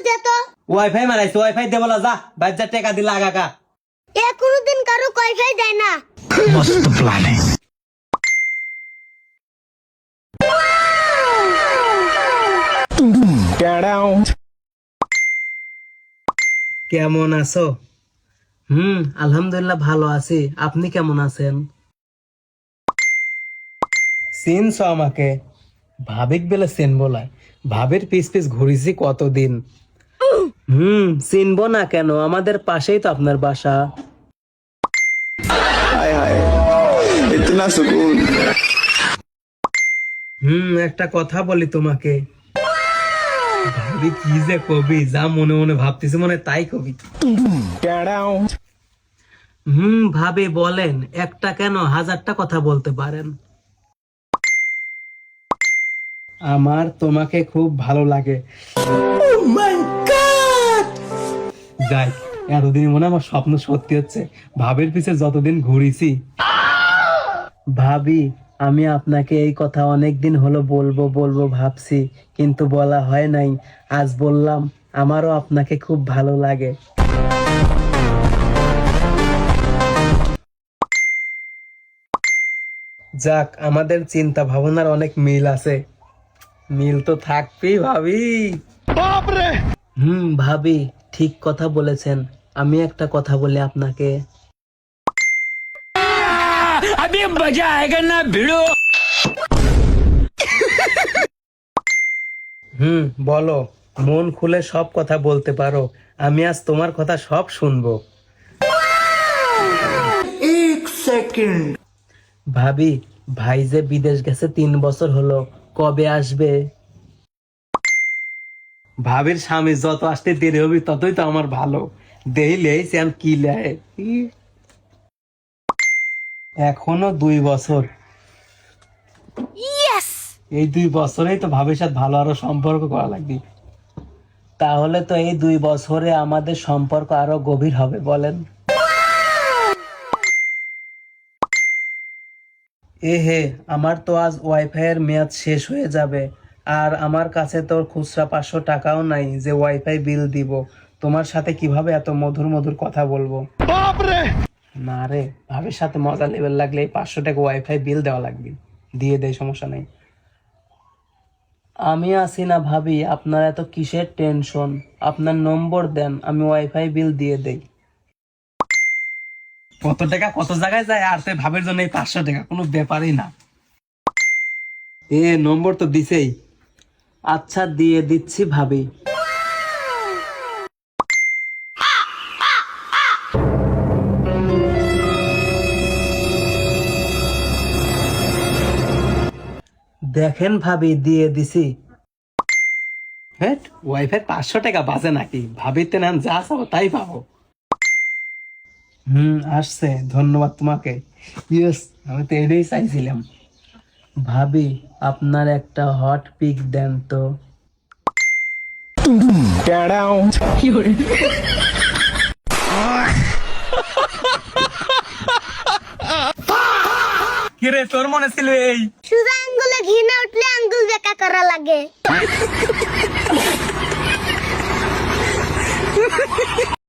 দে তো। Wifi মারাইছে, wifi দে বলা, যা বাচ্চা টাকা দিলা আগা। এ কোনোদিন কারো ওয়াইফাই দেয় না। मस्त प्लान है। কেমন আছো? আলহামদুলিল্লাহ ভালো আছি। আপনি কেমন আছেন? চিনছো আমাকে? ভাবিক বেলা চিনবো না, ভাবির পিস পিস ঘুরিছি কতদিন। চিনবো না কেন, আমাদের পাশেই তো আপনার বাসা। हाय हाय इतना सुकून। একটা কথা বলি তোমাকে। ভাবি কি যে কবি, যা মনে মনে ভাবতেছি মনে হয় তাই কবি। ভাবি বলেন, একটা কেন 1000টা কথা বলতে পারেন। আমার তোমাকে খুব ভালো লাগে। যাই, এতদিন মনে হয় আমার স্বপ্ন সত্যি হচ্ছে। ভাবির পিছে যতদিন ঘুরিছি। ভাবি, আমি আপনাকে এই কথা অনেকদিন হলো বলবো বলবো ভাবছি, কিন্তু বলা হয় নাই। আজ বললাম, আমারও আপনাকে খুব ভালো লাগে। যাক, আমাদের চিন্তা ভাবনার অনেক মিল আছে। মিল তো থাকবেই ভাবি। ভাবি ঠিক কথা বলেছেন। আমি একটা কথা বলি আপনাকে। अभी मजा आएगा ना भिड़ो। বলো, মন খুলে সব কথা বলতে পারো। আমি আজ তোমার কথা সব শুনবো। 1 सेकंड। ভাবি, ভাই যে বিদেশ গেছে 3 বছর হলো, কবে আসবে? ভাবির স্বামী যত আসতে দেরি হবে ততই তো আমার ভালো। দেইলেই শ্যাম কি লেয়। এখনো 2 বছর। ইয়েস। এই 2 বছরেই তো ভাবির সাথে ভালো আরো সম্পর্ক করা লাগবে। তাহলে তো এই 2 বছরে আমাদের সম্পর্ক আরো গভীর হবে, বলেন। হে, আমার তো আজ ওয়াইফাই এর মেয়াদ শেষ হয়ে যাবে। আর আমার কাছে তো খুচরা 500 টাকাও নাই যে ওয়াইফাই বিল দিব। তোমার সাথে কিভাবে এত মধুর মধুর কথা বলবো। না রে, ভাবির সাথে মজা লেভেল লাগলে এই 500 টাকা ওয়াইফাই বিল দেওয়া লাগবে। দিয়ে দেয়, সমস্যা নাই। আমি আছি না ভাবি, আপনার এত কিসের টেনশন? আপনার নম্বর দেন, আমি ওয়াইফাই বিল দিয়ে দেই। কত টাকা কত জায়গায় যায়, আর তুই ভাবের জন্য এই 500 টাকা কোনো ব্যাপারই না। নম্বর তো দিছেই। আচ্ছা, দিয়ে দিচ্ছি ভাবি। দেখেন ভাবি, দিয়ে দিছি। হ্যাঁ, ওয়াইফাই 500 টাকা বাজে নাকি? ভাবিতে নাম যা চাবো তাই পাবো। আসছে, ধন্যবাদ তোমাকে। ইয়েস, আমি তো এটাই চাইছিলাম। ভাবি, আপনার একটা হট পিক দেন তো। কিরে, তোর মনে ছিল এই? সোজা আঙ্গুলে ঘি না উঠলে আঙ্গুল বেঁকা করা লাগে।